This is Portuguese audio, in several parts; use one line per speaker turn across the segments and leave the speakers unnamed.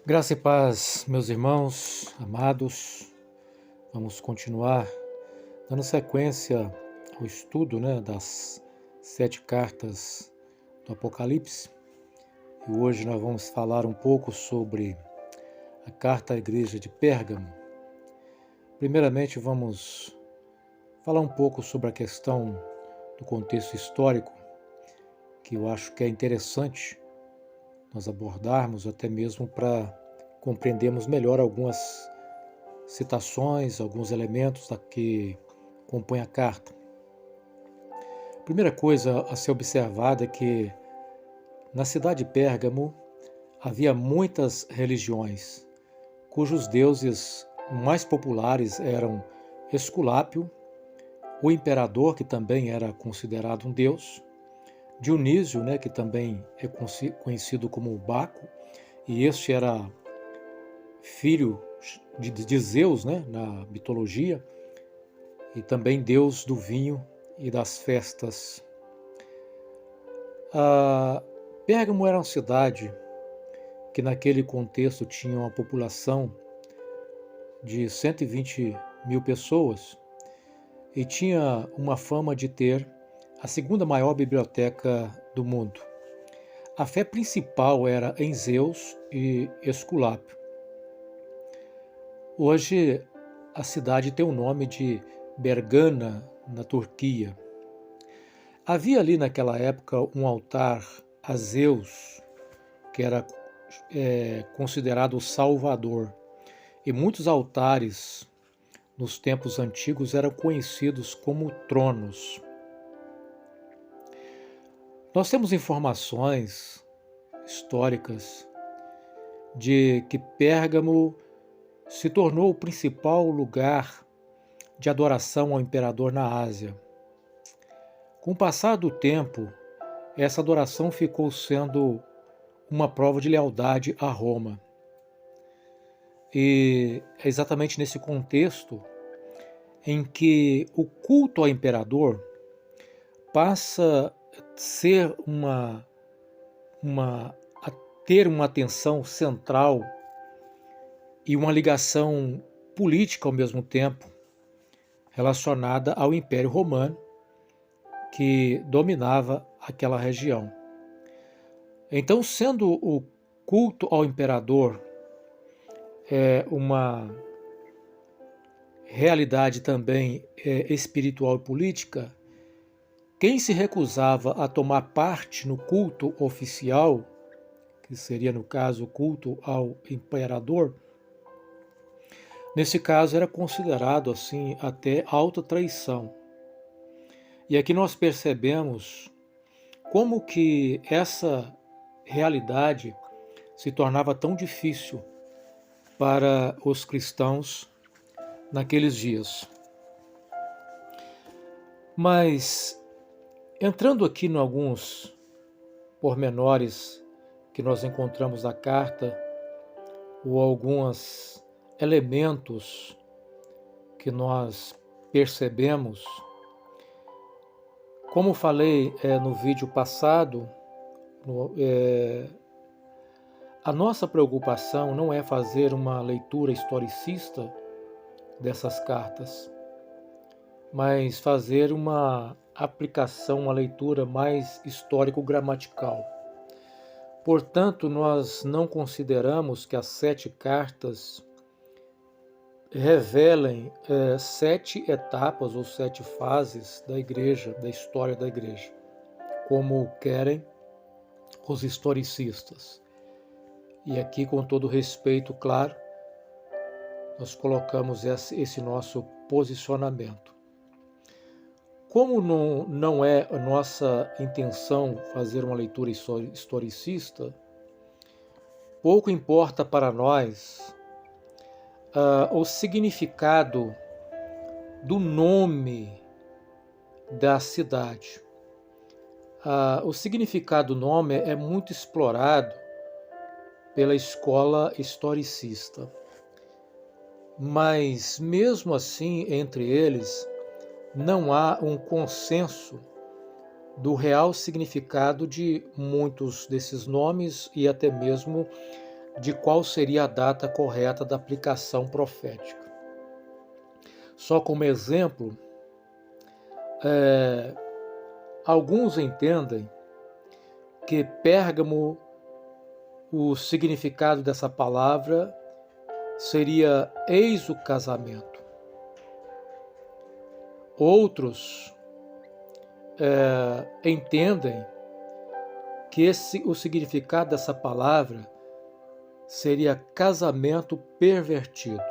Graça e paz, meus irmãos amados. Vamos continuar dando sequência ao estudo, das 7 cartas do Apocalipse. E hoje nós vamos falar um pouco sobre a carta à igreja de Pérgamo. Primeiramente, vamos falar um pouco sobre a questão do contexto histórico, que eu acho que é interessante nós abordarmos, até mesmo para compreendermos melhor algumas citações, alguns elementos que compõem a carta. A primeira coisa a ser observada é que na cidade de Pérgamo havia muitas religiões, cujos deuses mais populares eram Esculápio, o imperador, que também era considerado um deus, Dionísio, que também é conhecido como Baco, e este era filho de Zeus, na mitologia, e também deus do vinho e das festas. Pérgamo era uma cidade que naquele contexto tinha uma população de 120 mil pessoas e tinha uma fama de ter a segunda maior biblioteca do mundo. A fé principal era em Zeus e Esculápio. Hoje a cidade tem o nome de Bergana, na Turquia. Havia ali naquela época um altar a Zeus, que era considerado o Salvador. E muitos altares nos tempos antigos eram conhecidos como tronos. Nós temos informações históricas de que Pérgamo se tornou o principal lugar de adoração ao imperador na Ásia. Com o passar do tempo, essa adoração ficou sendo uma prova de lealdade a Roma. E é exatamente nesse contexto em que o culto ao imperador passa a ter uma atenção central e uma ligação política ao mesmo tempo, relacionada ao Império Romano, que dominava aquela região. Então, sendo o culto ao imperador uma realidade também espiritual e política, quem se recusava a tomar parte no culto oficial, que seria, no caso, o culto ao imperador, nesse caso era considerado assim até alta traição. E aqui nós percebemos como que essa realidade se tornava tão difícil para os cristãos naqueles dias. Mas, entrando aqui em alguns pormenores que nós encontramos na carta, ou alguns elementos que nós percebemos, como falei no vídeo passado, a nossa preocupação não é fazer uma leitura historicista dessas cartas, mas fazer uma aplicação, uma leitura mais histórico-gramatical. Portanto, nós não consideramos que as 7 cartas revelem 7 etapas ou 7 fases da igreja, da história da igreja, como querem os historicistas. E aqui, com todo respeito, claro, nós colocamos esse nosso posicionamento. Como não é a nossa intenção fazer uma leitura historicista, pouco importa para nós o significado do nome da cidade. O significado do nome é muito explorado pela escola historicista. Mas, mesmo assim, entre eles, não há um consenso do real significado de muitos desses nomes e até mesmo de qual seria a data correta da aplicação profética. Só como exemplo, alguns entendem que Pérgamo, o significado dessa palavra seria eis o casamento. Outros entendem que o significado dessa palavra seria casamento pervertido.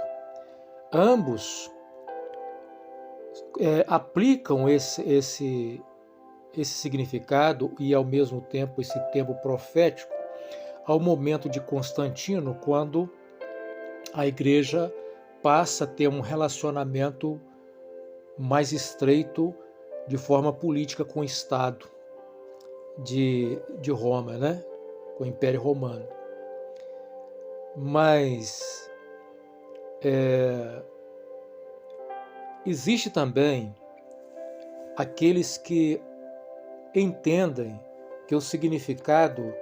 Ambos aplicam esse significado e, ao mesmo tempo, esse tempo profético ao momento de Constantino, quando a igreja passa a ter um relacionamento mais estreito de forma política com o Estado de Roma, né? Com o Império Romano. Mas existe também aqueles que entendem que o significado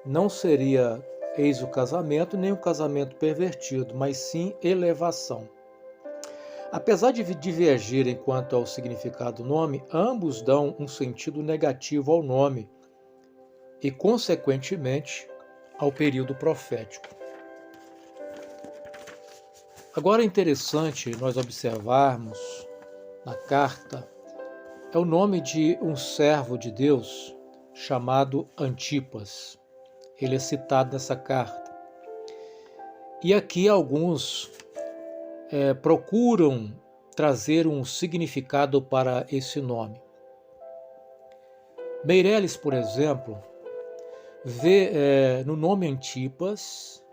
não seria eis o casamento, nem o casamento pervertido, mas sim elevação. Apesar de divergirem quanto ao significado do nome, ambos dão um sentido negativo ao nome e, consequentemente, ao período profético. Agora é interessante nós observarmos na carta o nome de um servo de Deus chamado Antipas. Ele é citado nessa carta. E aqui alguns procuram trazer um significado para esse nome. Meirelles, por exemplo, vê no nome Antipas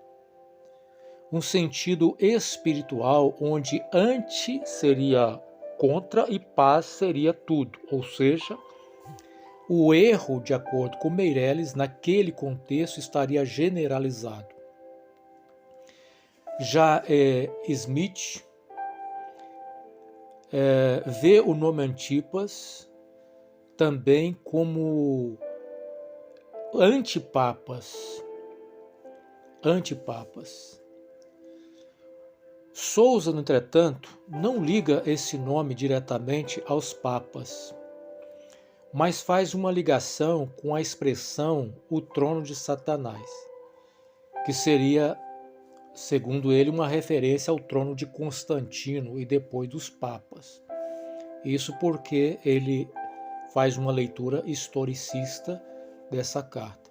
um sentido espiritual, onde anti seria contra e paz seria tudo, ou seja, o erro, de acordo com Meirelles, naquele contexto estaria generalizado. Já Smith vê o nome Antipas também como antipapas. Sousa, no entretanto, não liga esse nome diretamente aos papas, mas faz uma ligação com a expressão o trono de Satanás, que seria, segundo ele, uma referência ao trono de Constantino e depois dos papas. Isso porque ele faz uma leitura historicista dessa carta.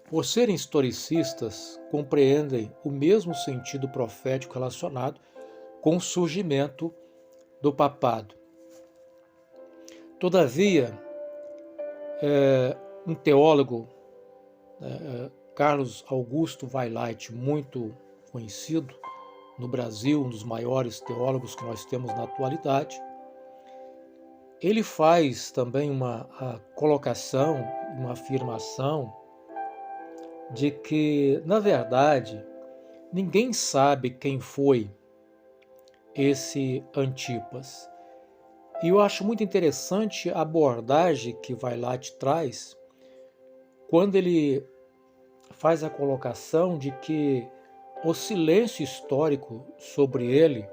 Por serem historicistas, compreendem o mesmo sentido profético relacionado com o surgimento do papado. Todavia, um teólogo, Carlos Augusto Vailate, muito conhecido no Brasil, um dos maiores teólogos que nós temos na atualidade, ele faz também uma colocação, uma afirmação de que, na verdade, ninguém sabe quem foi esse Antipas. E eu acho muito interessante a abordagem que Vailate traz quando ele faz a colocação de que o silêncio histórico sobre ele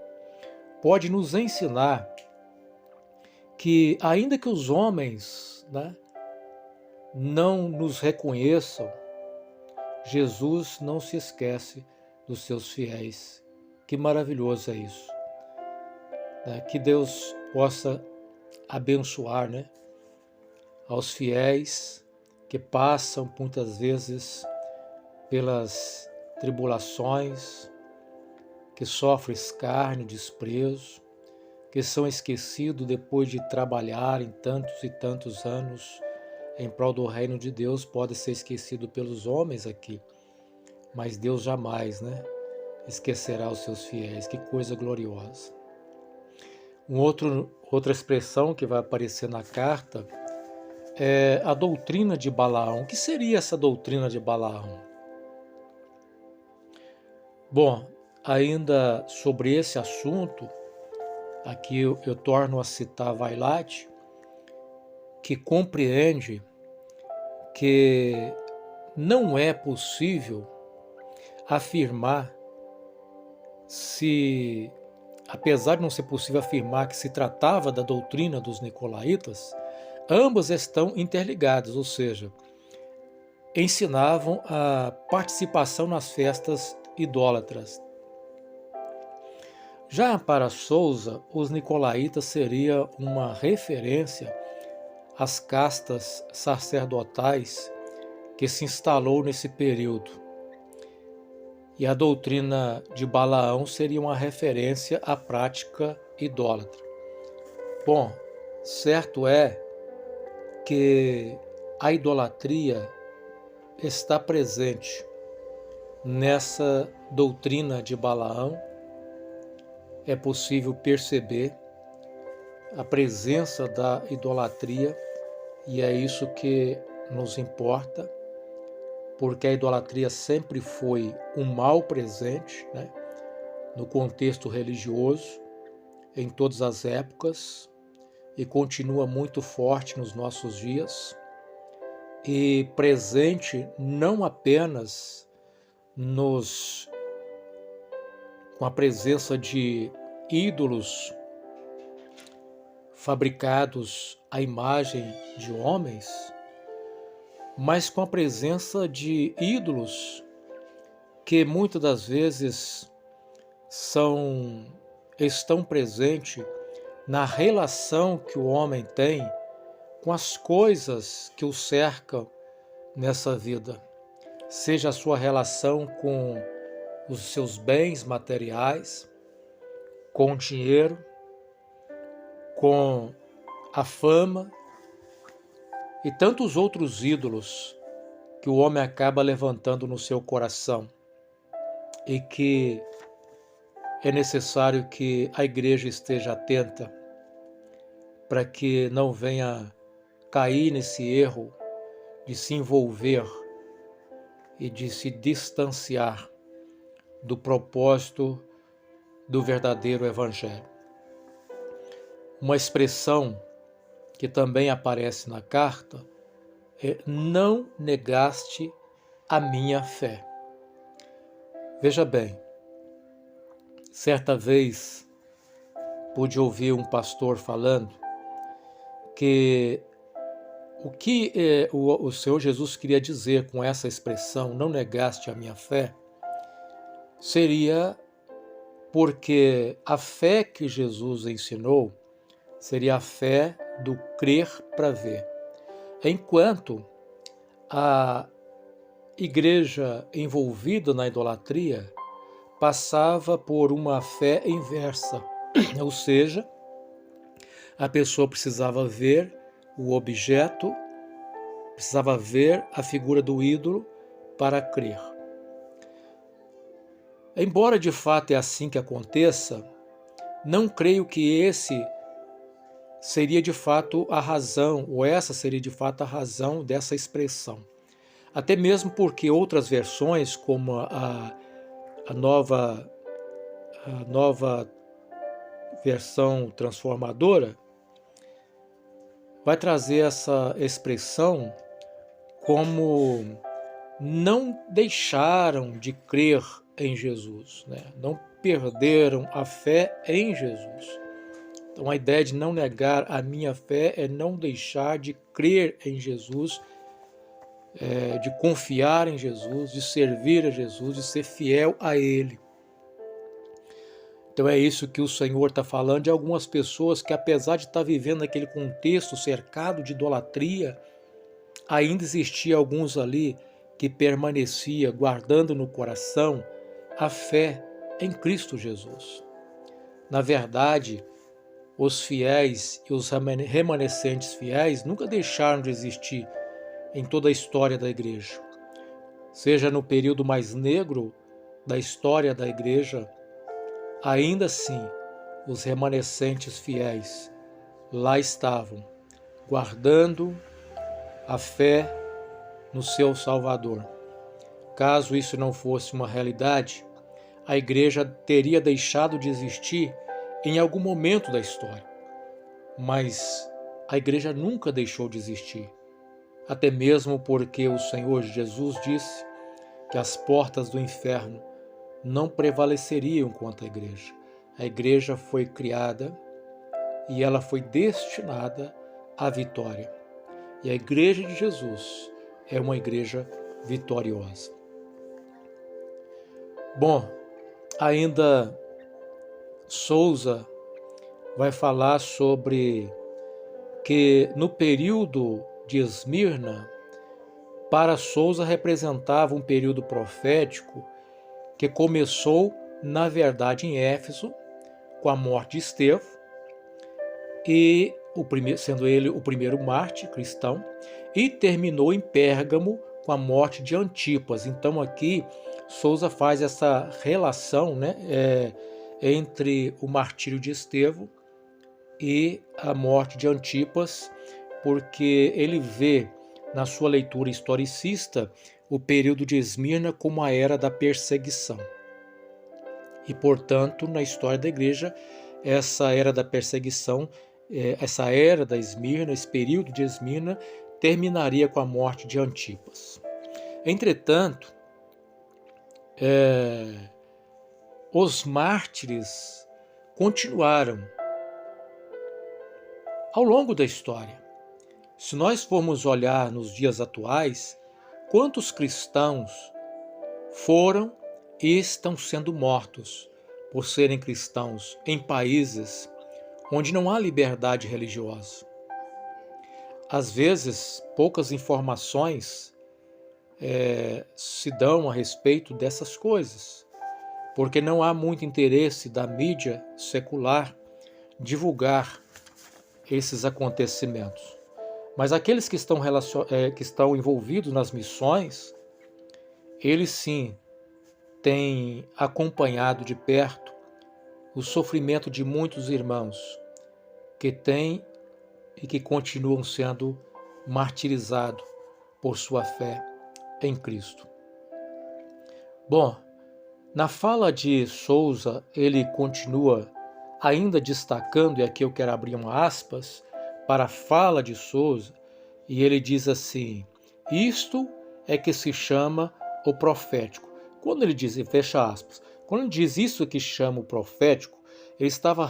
pode nos ensinar que, ainda que os homens não nos reconheçam, Jesus não se esquece dos seus fiéis. Que maravilhoso é isso. Que Deus possa abençoar aos fiéis que passam muitas vezes pelas tribulações, que sofrem escárnio, desprezo, que são esquecidos depois de trabalharem tantos e tantos anos em prol do reino de Deus, pode ser esquecido pelos homens aqui, mas Deus jamais esquecerá os seus fiéis. Que coisa gloriosa. Outra expressão que vai aparecer na carta é a doutrina de Balaão. O que seria essa doutrina de Balaão? Bom, ainda sobre esse assunto, aqui eu torno a citar Vailate, que compreende que não é possível afirmar se, apesar de não ser possível afirmar que se tratava da doutrina dos nicolaítas, ambas estão interligadas, ou seja, ensinavam a participação nas festas idólatras. Já para Sousa, os nicolaítas seria uma referência às castas sacerdotais que se instalou nesse período. E a doutrina de Balaão seria uma referência à prática idólatra. Bom, certo é que a idolatria está presente nessa doutrina de Balaão. É possível perceber a presença da idolatria e é isso que nos importa, porque a idolatria sempre foi um mal presente, né, no contexto religioso, em todas as épocas, e continua muito forte nos nossos dias, e presente não apenas com a presença de ídolos fabricados à imagem de homens, mas com a presença de ídolos que muitas das vezes estão presentes na relação que o homem tem com as coisas que o cercam nessa vida, seja a sua relação com os seus bens materiais, com o dinheiro, com a fama e tantos outros ídolos que o homem acaba levantando no seu coração e que é necessário que a igreja esteja atenta para que não venha cair nesse erro de se envolver e de se distanciar do propósito do verdadeiro evangelho. Uma expressão que também aparece na carta é: não negaste a minha fé. Veja bem, certa vez pude ouvir um pastor falando que o que o Senhor Jesus queria dizer com essa expressão, não negaste a minha fé, seria porque a fé que Jesus ensinou seria a fé do crer para ver. Enquanto a igreja envolvida na idolatria passava por uma fé inversa, ou seja, a pessoa precisava ver o objeto, precisava ver a figura do ídolo para crer. Embora de fato é assim que aconteça, não creio que esse seria de fato a razão, ou essa seria de fato a razão dessa expressão. Até mesmo porque outras versões, como a nova versão transformadora, vai trazer essa expressão como não deixaram de crer em Jesus, né? Não perderam a fé em Jesus. Então a ideia de não negar a minha fé é não deixar de crer em Jesus, de confiar em Jesus, de servir a Jesus, de ser fiel a Ele. Então é isso que o Senhor está falando de algumas pessoas que, apesar de estar vivendo naquele contexto cercado de idolatria, ainda existia alguns ali que permanecia guardando no coração a fé em Cristo Jesus. Na verdade, os fiéis e os remanescentes fiéis nunca deixaram de existir em toda a história da igreja. Seja no período mais negro da história da igreja, ainda assim, os remanescentes fiéis lá estavam, guardando a fé no seu Salvador. Caso isso não fosse uma realidade, a igreja teria deixado de existir em algum momento da história. Mas a igreja nunca deixou de existir, até mesmo porque o Senhor Jesus disse que as portas do inferno não prevaleceriam contra a igreja. A igreja foi criada e ela foi destinada à vitória. E a igreja de Jesus é uma igreja vitoriosa. Bom, ainda Sousa vai falar sobre que no período de Esmirna, para Sousa representava um período profético que começou, na verdade, em Éfeso, com a morte de Estevão, e sendo ele o primeiro mártir cristão, e terminou em Pérgamo com a morte de Antipas. Então aqui Sousa faz essa relação, né, entre o martírio de Estevão e a morte de Antipas, porque ele vê na sua leitura historicista o período de Esmirna como a era da perseguição. E, portanto, na história da igreja, essa era da perseguição, essa era da Esmirna, esse período de Esmirna, terminaria com a morte de Antipas. Entretanto, os mártires continuaram ao longo da história. Se nós formos olhar nos dias atuais, quantos cristãos foram e estão sendo mortos por serem cristãos em países onde não há liberdade religiosa? Às vezes, poucas informações se dão a respeito dessas coisas, porque não há muito interesse da mídia secular divulgar esses acontecimentos. Mas aqueles que estão envolvidos nas missões, eles sim têm acompanhado de perto o sofrimento de muitos irmãos que têm e que continuam sendo martirizados por sua fé em Cristo. Bom, na fala de Sousa, ele continua ainda destacando, e aqui eu quero abrir uma aspas para a fala de Sousa, e ele diz assim: isto é que se chama o profético. Quando ele diz, fecha aspas, quando ele diz isso que chama o profético, ele estava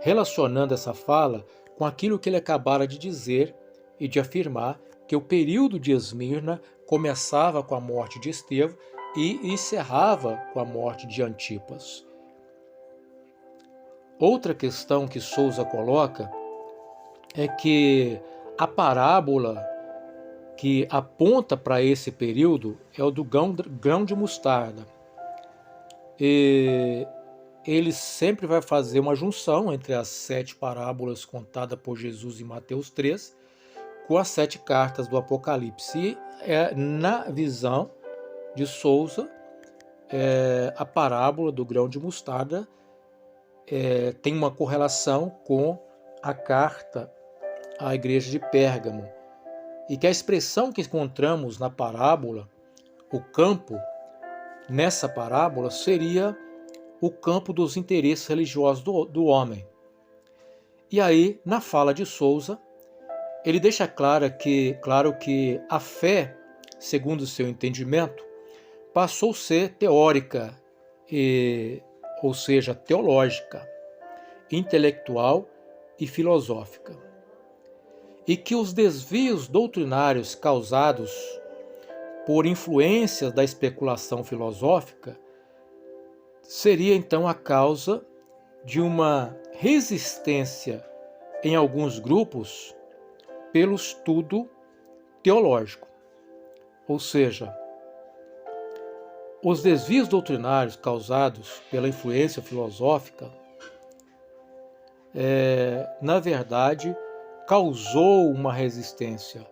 relacionando essa fala com aquilo que ele acabara de dizer e de afirmar, que o período de Esmirna começava com a morte de Estevão e encerrava com a morte de Antipas. Outra questão que Sousa coloca é que a parábola que aponta para esse período é o do grão de mostarda. E ele sempre vai fazer uma junção entre as 7 parábolas contadas por Jesus em Mateus 3 com as 7 cartas do Apocalipse. E na visão de Sousa, a parábola do grão de mostarda tem uma correlação com a carta à igreja de Pérgamo, e que a expressão que encontramos na parábola, o campo, nessa parábola, seria o campo dos interesses religiosos do homem. E aí, na fala de Sousa, ele deixa claro que a fé, segundo o seu entendimento, passou a ser teórica, ou seja, teológica, intelectual e filosófica. E que os desvios doutrinários causados por influências da especulação filosófica seria então a causa de uma resistência em alguns grupos pelo estudo teológico. Ou seja, os desvios doutrinários causados pela influência filosófica, na verdade, causou uma resistência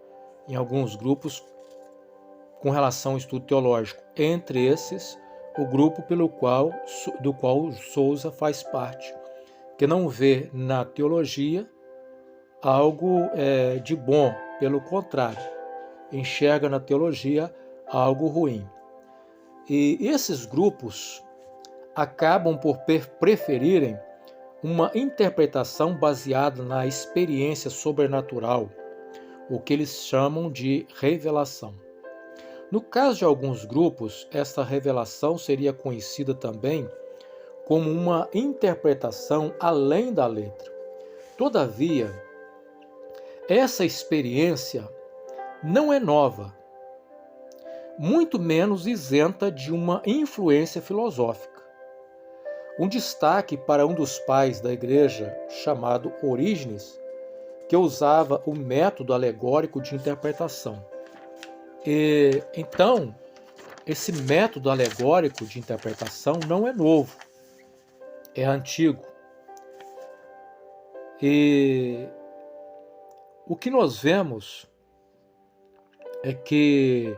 em alguns grupos com relação ao estudo teológico. Entre esses, o grupo do qual Sousa faz parte, que não vê na teologia algo de bom, pelo contrário, enxerga na teologia algo ruim. E esses grupos acabam por preferirem uma interpretação baseada na experiência sobrenatural, o que eles chamam de revelação. No caso de alguns grupos, esta revelação seria conhecida também como uma interpretação além da letra. Todavia, essa experiência não é nova, muito menos isenta de uma influência filosófica. Um destaque para um dos pais da igreja, chamado Orígenes, que usava o método alegórico de interpretação. Então, esse método alegórico de interpretação não é novo, é antigo. E o que nós vemos é que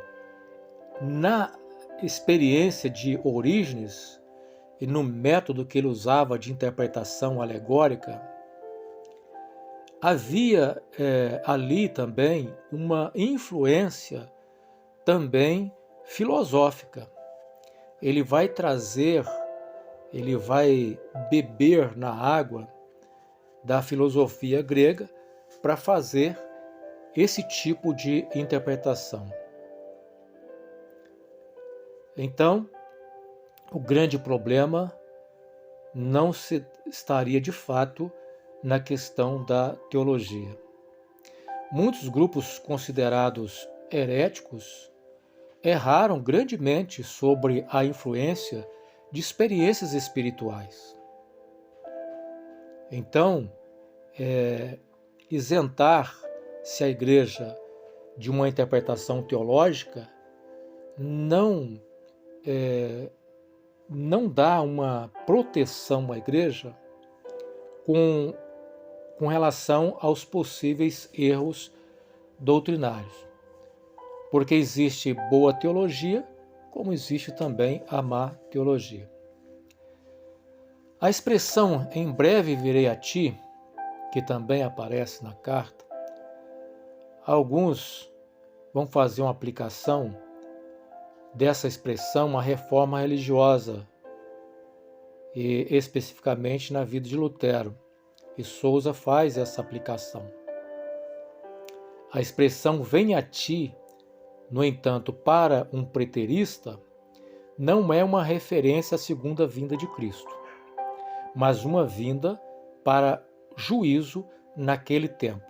na experiência de Orígenes e no método que ele usava de interpretação alegórica, havia ali também uma influência também filosófica. Ele vai beber na água da filosofia grega para fazer esse tipo de interpretação. Então, o grande problema não se estaria de fato na questão da teologia. Muitos grupos considerados heréticos erraram grandemente sobre a influência de experiências espirituais. Então, isentar-se a igreja de uma interpretação teológica não dá uma proteção à igreja com relação aos possíveis erros doutrinários. Porque existe boa teologia, como existe também a má teologia. A expressão "em breve virei a ti", que também aparece na carta, alguns vão fazer uma aplicação dessa expressão à reforma religiosa, e especificamente na vida de Lutero, e Sousa faz essa aplicação. A expressão "vem a ti", no entanto, para um preterista, não é uma referência à segunda vinda de Cristo, mas uma vinda para juízo naquele tempo.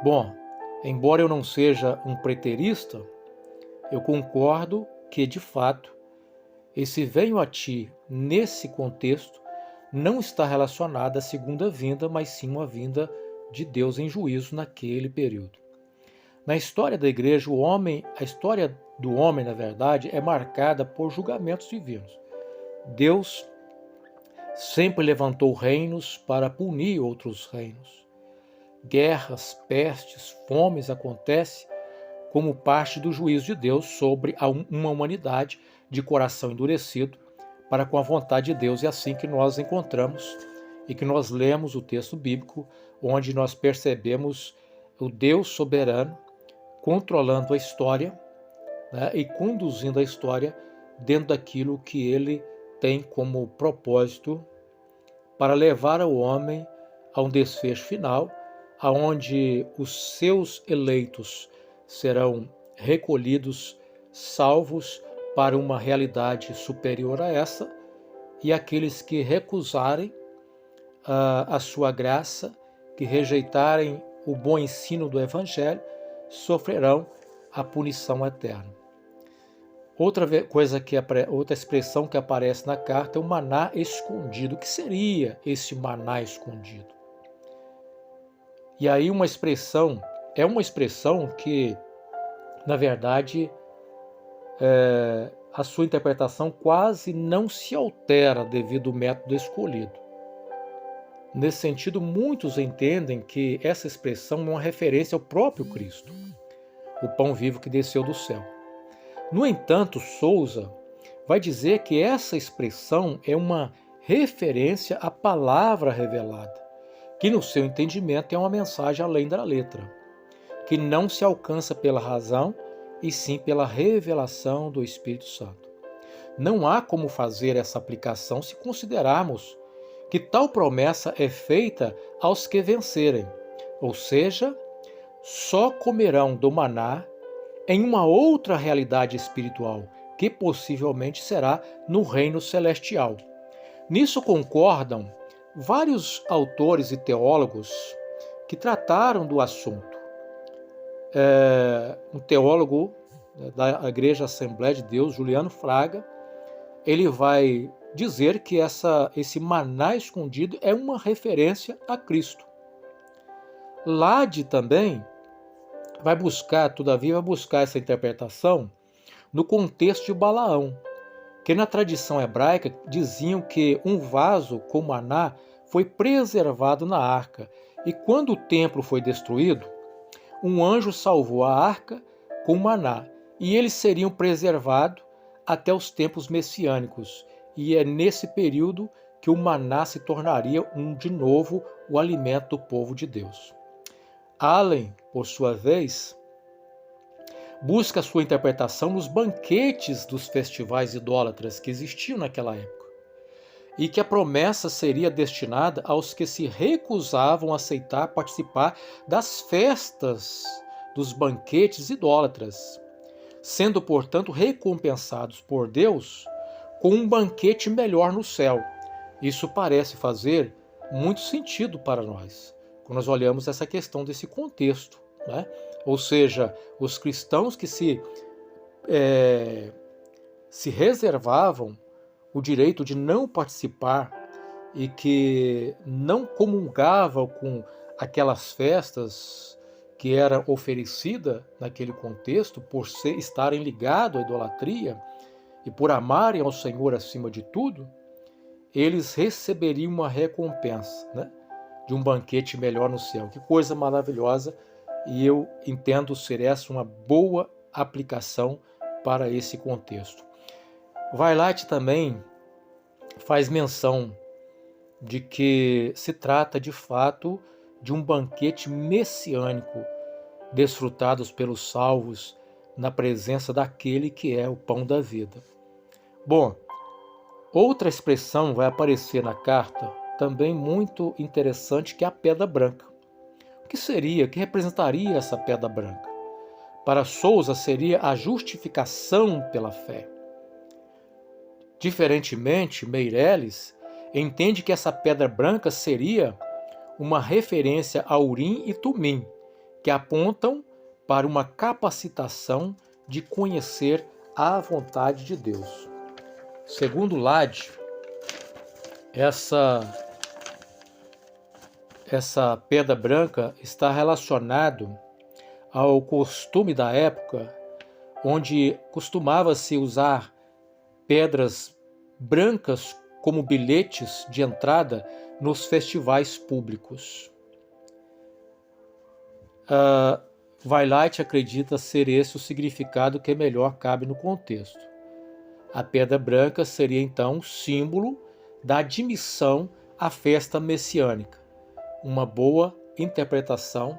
Bom, embora eu não seja um preterista, eu concordo que, de fato, esse "venho a ti", nesse contexto, não está relacionado à segunda vinda, mas sim uma vinda de Deus em juízo naquele período. Na história da igreja, a história do homem, na verdade, é marcada por julgamentos divinos. Deus sempre levantou reinos para punir outros reinos. Guerras, pestes, fomes acontecem como parte do juízo de Deus sobre uma humanidade de coração endurecido para com a vontade de Deus. É assim que nós encontramos e que nós lemos o texto bíblico, onde nós percebemos o Deus soberano controlando a história, né, e conduzindo a história dentro daquilo que ele tem como propósito para levar o homem a um desfecho final, aonde os seus eleitos serão recolhidos, salvos para uma realidade superior a essa, e aqueles que recusarem a sua graça, que rejeitarem o bom ensino do Evangelho, sofrerão a punição eterna. Outra expressão que aparece na carta é o maná escondido. O que seria esse maná escondido? E aí é uma expressão que, na verdade, a sua interpretação quase não se altera devido ao método escolhido. Nesse sentido, muitos entendem que essa expressão é uma referência ao próprio Cristo, o pão vivo que desceu do céu. No entanto, Sousa vai dizer que essa expressão é uma referência à palavra revelada, que no seu entendimento é uma mensagem além da letra, que não se alcança pela razão e sim pela revelação do Espírito Santo. Não há como fazer essa aplicação se considerarmos que tal promessa é feita aos que vencerem, ou seja, só comerão do maná em uma outra realidade espiritual, que possivelmente será no reino celestial. Nisso concordam vários autores e teólogos que trataram do assunto. Um teólogo da Igreja Assembleia de Deus, Juliano Fraga, ele vai dizer que esse maná escondido é uma referência a Cristo. Lade também vai buscar essa interpretação no contexto de Balaão, que na tradição hebraica diziam que um vaso com maná foi preservado na arca, e quando o templo foi destruído, um anjo salvou a arca com maná, e eles seriam preservados até os tempos messiânicos, e é nesse período que o maná se tornaria de novo o alimento do povo de Deus. Allen, por sua vez, busca sua interpretação nos banquetes dos festivais idólatras que existiam naquela época, e que a promessa seria destinada aos que se recusavam a aceitar participar das festas dos banquetes idólatras, sendo, portanto, recompensados por Deus com um banquete melhor no céu. Isso parece fazer muito sentido para nós, quando nós olhamos essa questão desse contexto, né? Ou seja, os cristãos que se reservavam o direito de não participar e que não comungavam com aquelas festas que era oferecida naquele contexto, por estarem ligados à idolatria e por amarem ao Senhor acima de tudo, eles receberiam uma recompensa, né, de um banquete melhor no céu. Que coisa maravilhosa! E eu entendo ser essa uma boa aplicação para esse contexto. Weilheit também faz menção de que se trata de fato de um banquete messiânico, desfrutados pelos salvos na presença daquele que é o pão da vida. Bom, outra expressão vai aparecer na carta, também muito interessante, que é a pedra branca. O que representaria essa pedra branca? Para Sousa, seria a justificação pela fé. Diferentemente, Meirelles entende que essa pedra branca seria uma referência a Urim e Tumim, que apontam para uma capacitação de conhecer a vontade de Deus. Segundo Lade, essa pedra branca está relacionado ao costume da época, onde costumava-se usar pedras brancas como bilhetes de entrada nos festivais públicos. Weilheit acredita ser esse o significado que melhor cabe no contexto. A pedra branca seria então símbolo da admissão à festa messiânica. Uma boa interpretação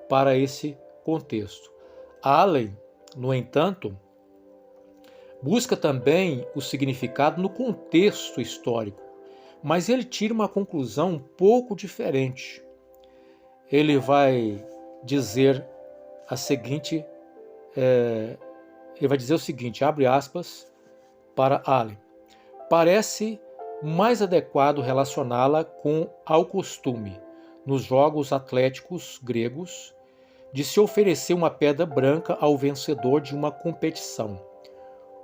para esse contexto. Allen, no entanto, busca também o significado no contexto histórico, mas ele tira uma conclusão um pouco diferente. Ele vai dizer o seguinte, abre aspas, para Allen: parece mais adequado relacioná-la ao costume, nos jogos atléticos gregos, de se oferecer uma pedra branca ao vencedor de uma competição,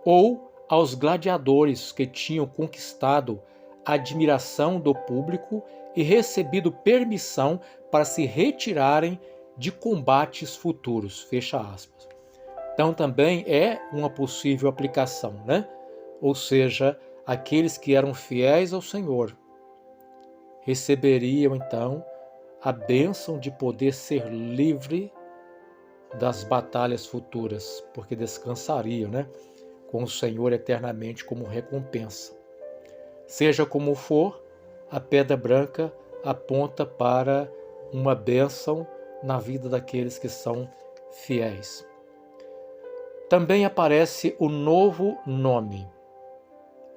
ou aos gladiadores que tinham conquistado a admiração do público e recebido permissão para se retirarem de combates futuros, fecha aspas. Então também é uma possível aplicação, né? Ou seja, aqueles que eram fiéis ao Senhor receberiam então a bênção de poder ser livre das batalhas futuras, porque descansariam, né, com o Senhor eternamente como recompensa. Seja como for, a pedra branca aponta para uma bênção na vida daqueles que são fiéis. Também aparece o novo nome.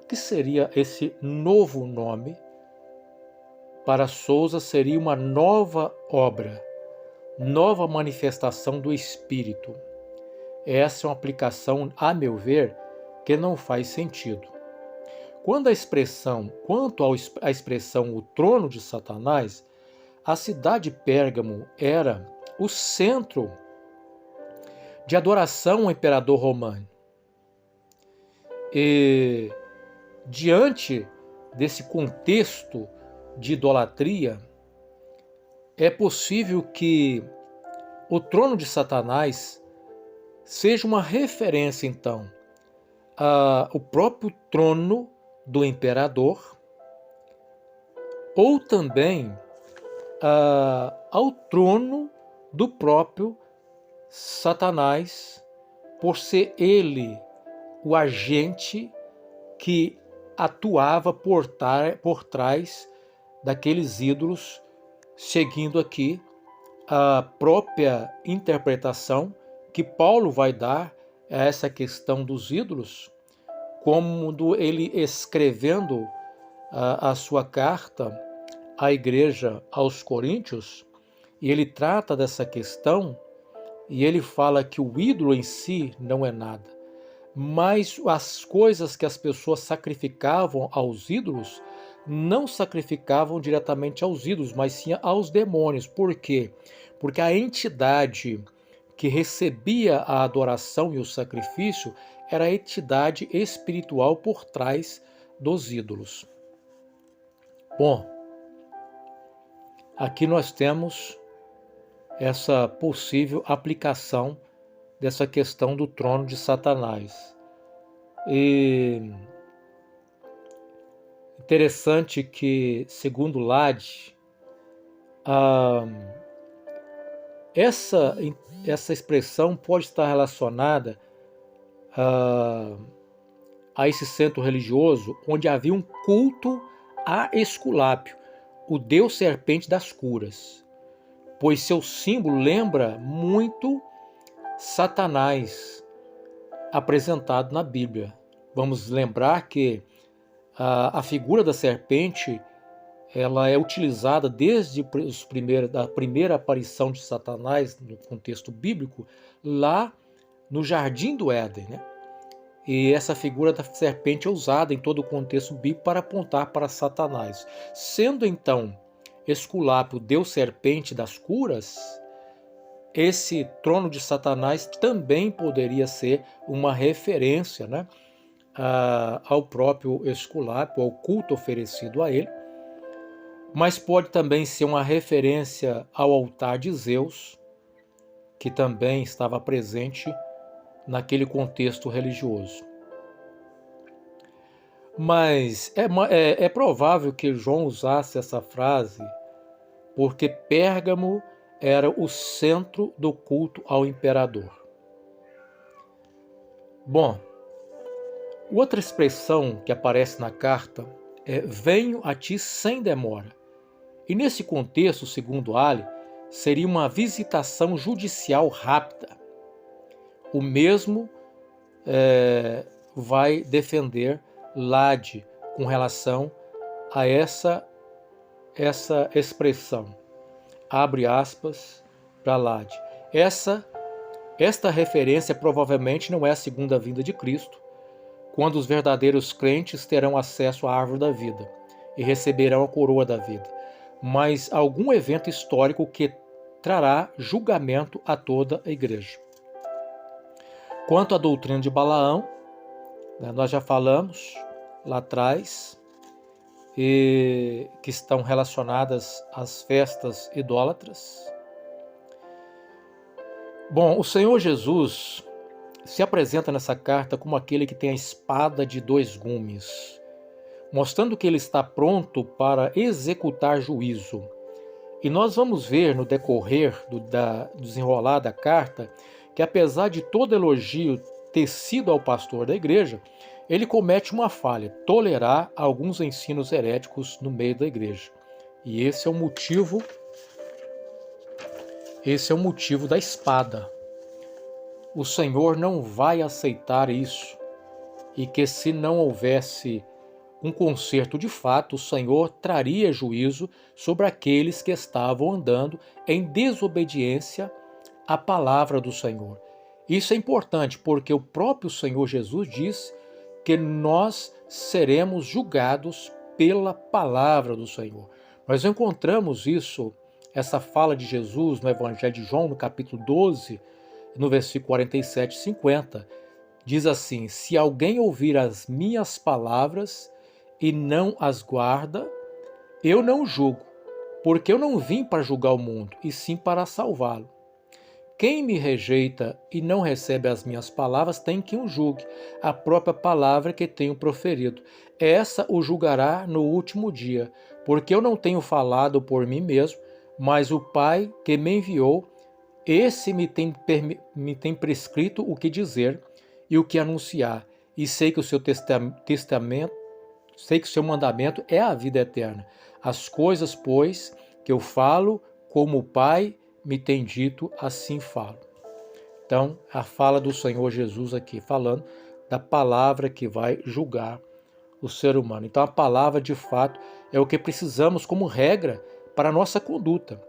O que seria esse novo nome? Para Sousa seria uma nova obra, nova manifestação do Espírito. essa é uma aplicação, a meu ver, que não faz sentido. Quanto à expressão o trono de Satanás, a cidade de Pérgamo era o centro de adoração ao imperador romano. E diante desse contexto de idolatria, é possível que o trono de Satanás seja uma referência, então, ao próprio trono do imperador, ou também ao trono do próprio Satanás, por ser ele o agente que atuava por trás daqueles ídolos, seguindo aqui a própria interpretação que Paulo vai dar a essa questão dos ídolos, como ele escrevendo a sua carta à igreja aos Coríntios, e ele trata dessa questão, e ele fala que o ídolo em si não é nada, mas as coisas que as pessoas sacrificavam aos ídolos não sacrificavam diretamente aos ídolos, mas sim aos demônios. Por quê? Porque a entidade que recebia a adoração e o sacrifício era a entidade espiritual por trás dos ídolos. Bom, aqui nós temos essa possível aplicação dessa questão do trono de Satanás. E interessante que, segundo Lade, essa expressão pode estar relacionada a esse centro religioso onde havia um culto a Esculápio, o deus serpente das curas, pois seu símbolo lembra muito Satanás apresentado na Bíblia. Vamos lembrar que a figura da serpente ela é utilizada desde a primeira aparição de Satanás no contexto bíblico, lá no Jardim do Éden, né? E essa figura da serpente é usada em todo o contexto bíblico para apontar para Satanás. Sendo então Esculápio, deus serpente das curas, esse trono de Satanás também poderia ser uma referência, né, ao próprio Esculápio, ao culto oferecido a ele, mas pode também ser uma referência ao altar de Zeus, que também estava presente naquele contexto religioso. Mas é provável que João usasse essa frase porque Pérgamo era o centro do culto ao imperador. Bom, outra expressão que aparece na carta é venho a ti sem demora. E nesse contexto, segundo Ali, seria uma visitação judicial rápida. O mesmo vai defender Lade com relação a essa expressão. Abre aspas para Lade. Esta referência provavelmente não é a segunda vinda de Cristo, quando os verdadeiros crentes terão acesso à árvore da vida e receberão a coroa da vida, mas algum evento histórico que trará julgamento a toda a igreja. Quanto à doutrina de Balaão, nós já falamos lá atrás, que estão relacionadas às festas idólatras. Bom, o Senhor Jesus se apresenta nessa carta como aquele que tem a espada de dois gumes, mostrando que ele está pronto para executar juízo. E nós vamos ver no decorrer do desenrolar da carta que, apesar de todo elogio tecido ao pastor da igreja, ele comete uma falha, tolerar alguns ensinos heréticos no meio da igreja. E esse é o motivo da espada. O Senhor não vai aceitar isso. E que se não houvesse um conserto de fato, o Senhor traria juízo sobre aqueles que estavam andando em desobediência à palavra do Senhor. Isso é importante porque o próprio Senhor Jesus diz que nós seremos julgados pela palavra do Senhor. Nós encontramos essa fala de Jesus no Evangelho de João, no capítulo 12, no versículo 47 e 50. Diz assim: se alguém ouvir as minhas palavras e não as guarda, eu não julgo, porque eu não vim para julgar o mundo, e sim para salvá-lo. Quem me rejeita e não recebe as minhas palavras tem quem o julgue, a própria palavra que tenho proferido. Essa o julgará no último dia, porque eu não tenho falado por mim mesmo, mas o Pai que me enviou, esse me tem prescrito o que dizer e o que anunciar, e sei que o seu sei que o seu mandamento é a vida eterna. As coisas, pois, que eu falo, como o Pai me tem dito, assim falo. Então, a fala do Senhor Jesus aqui, falando da palavra que vai julgar o ser humano. Então, a palavra, de fato, é o que precisamos como regra para a nossa conduta.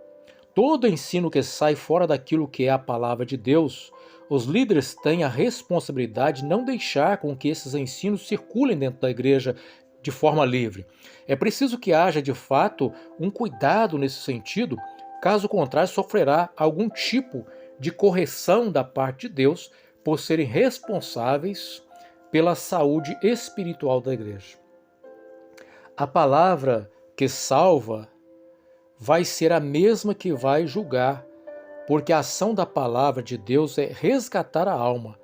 Todo ensino que sai fora daquilo que é a palavra de Deus, os líderes têm a responsabilidade de não deixar com que esses ensinos circulem dentro da igreja de forma livre. É preciso que haja, de fato, um cuidado nesse sentido, caso contrário, sofrerá algum tipo de correção da parte de Deus por serem responsáveis pela saúde espiritual da igreja. A palavra que salva vai ser a mesma que vai julgar, porque a ação da palavra de Deus é resgatar a alma,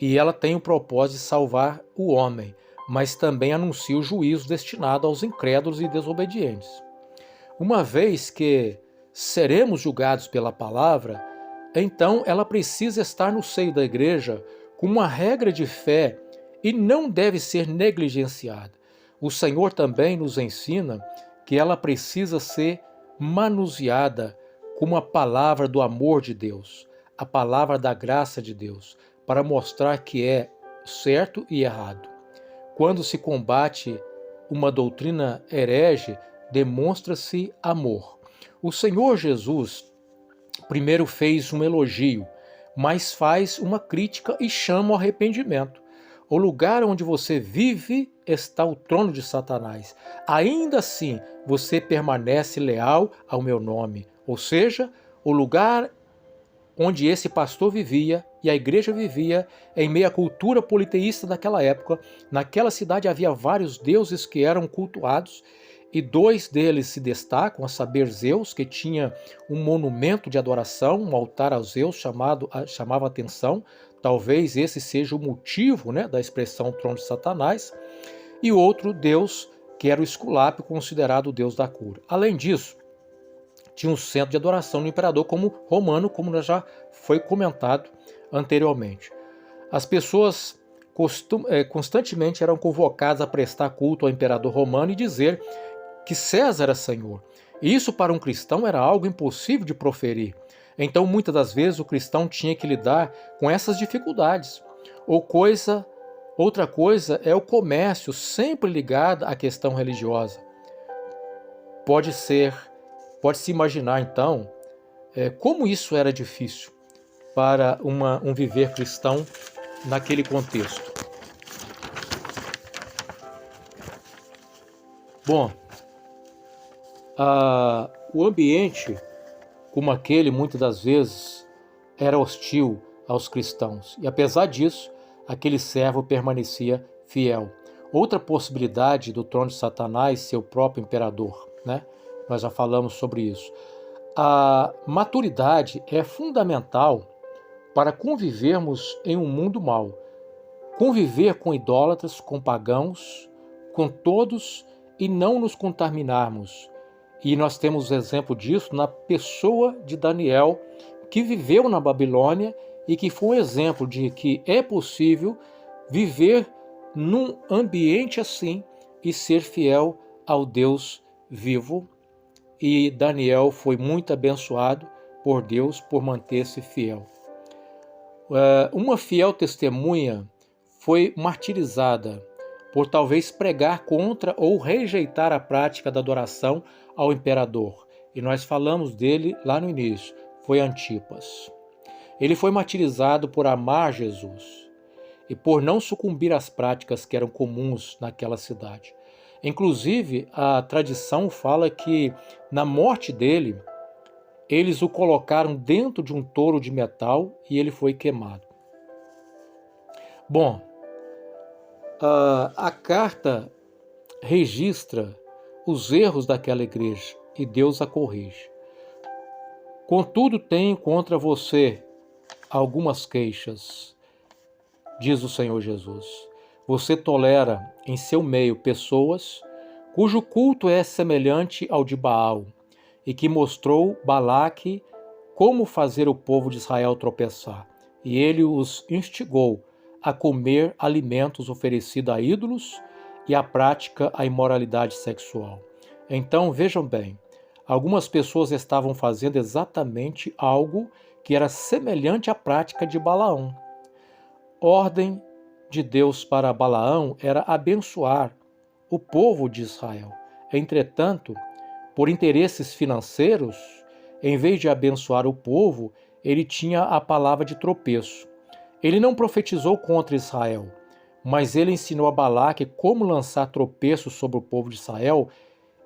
e ela tem o propósito de salvar o homem, mas também anuncia o juízo destinado aos incrédulos e desobedientes. Uma vez que seremos julgados pela palavra, então ela precisa estar no seio da igreja como uma regra de fé e não deve ser negligenciada. O Senhor também nos ensina que ela precisa ser manuseada como a palavra do amor de Deus, a palavra da graça de Deus, para mostrar que é certo e errado. Quando se combate uma doutrina herege, demonstra-se amor. O Senhor Jesus primeiro fez um elogio, mas faz uma crítica e chama ao arrependimento. O lugar onde você vive está o trono de Satanás. Ainda assim, você permanece leal ao meu nome. Ou seja, o lugar onde esse pastor vivia e a igreja vivia em meio à cultura politeísta daquela época. Naquela cidade havia vários deuses que eram cultuados e dois deles se destacam, a saber Zeus, que tinha um monumento de adoração, um altar a Zeus chamava atenção. Talvez esse seja o motivo, da expressão trono de Satanás. E outro deus, que era o Esculápio, considerado o deus da cura. Além disso, tinha um centro de adoração no imperador como romano, como já foi comentado anteriormente. As pessoas constantemente eram convocadas a prestar culto ao imperador romano e dizer que César era senhor. Isso para um cristão era algo impossível de proferir. Então, muitas das vezes, o cristão tinha que lidar com essas dificuldades. Outra coisa é o comércio, sempre ligado à questão religiosa. Pode-se imaginar, então, como isso era difícil para um viver cristão naquele contexto. Bom, o ambiente como aquele, muitas das vezes, era hostil aos cristãos. E apesar disso, aquele servo permanecia fiel. Outra possibilidade do trono de Satanás ser o próprio imperador, Nós já falamos sobre isso. A maturidade é fundamental para convivermos em um mundo mau. Conviver com idólatras, com pagãos, com todos e não nos contaminarmos. E nós temos exemplo disso na pessoa de Daniel, que viveu na Babilônia e que foi um exemplo de que é possível viver num ambiente assim e ser fiel ao Deus vivo. E Daniel foi muito abençoado por Deus por manter-se fiel. Uma fiel testemunha foi martirizada por talvez pregar contra ou rejeitar a prática da adoração ao imperador. E nós falamos dele lá no início, foi Antipas. Ele foi martirizado por amar Jesus e por não sucumbir às práticas que eram comuns naquela cidade. Inclusive, a tradição fala que na morte dele, eles o colocaram dentro de um touro de metal e ele foi queimado. Bom, a carta registra os erros daquela igreja e Deus a corrige. Contudo, tenho contra você algumas queixas, diz o Senhor Jesus. Você tolera em seu meio pessoas cujo culto é semelhante ao de Baal e que mostrou Balaque como fazer o povo de Israel tropeçar. E ele os instigou a comer alimentos oferecidos a ídolos e a prática a imoralidade sexual. Então, vejam bem, algumas pessoas estavam fazendo exatamente algo que era semelhante à prática de Balaão. Ordem de Deus para Balaão era abençoar o povo de Israel. Entretanto, por interesses financeiros, em vez de abençoar o povo, ele tinha a palavra de tropeço. Ele não profetizou contra Israel, mas ele ensinou a Balaque como lançar tropeços sobre o povo de Israel,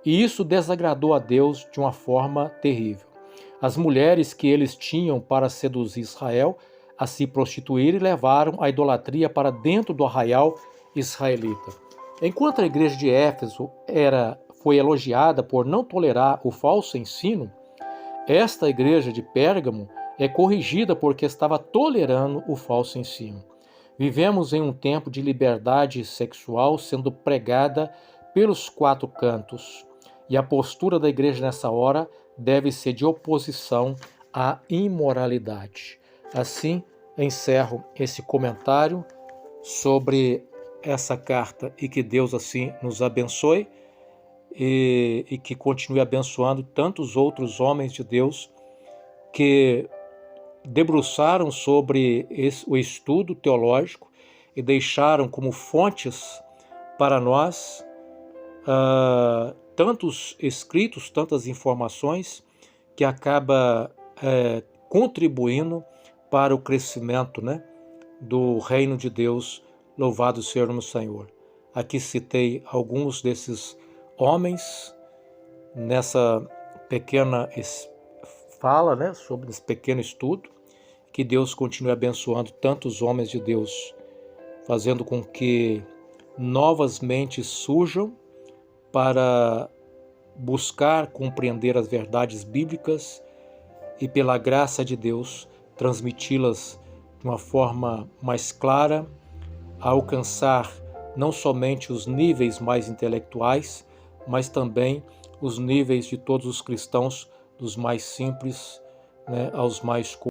e isso desagradou a Deus de uma forma terrível. As mulheres que eles tinham para seduzir Israel a se prostituir levaram a idolatria para dentro do arraial israelita. Enquanto a igreja de Éfeso foi elogiada por não tolerar o falso ensino, esta igreja de Pérgamo é corrigida porque estava tolerando o falso ensino. Vivemos em um tempo de liberdade sexual sendo pregada pelos quatro cantos, e a postura da igreja nessa hora deve ser de oposição à imoralidade. Assim, encerro esse comentário sobre essa carta e que Deus assim nos abençoe e que continue abençoando tantos outros homens de Deus que debruçaram sobre o estudo teológico e deixaram como fontes para nós tantos escritos, tantas informações que acaba contribuindo para o crescimento, do reino de Deus. Louvado seja o nome do Senhor. Aqui citei alguns desses homens nessa pequena fala, sobre esse pequeno estudo. Que Deus continue abençoando tantos homens de Deus, fazendo com que novas mentes surjam para buscar compreender as verdades bíblicas e, pela graça de Deus, transmiti-las de uma forma mais clara, a alcançar não somente os níveis mais intelectuais, mas também os níveis de todos os cristãos, dos mais simples, aos mais cultos.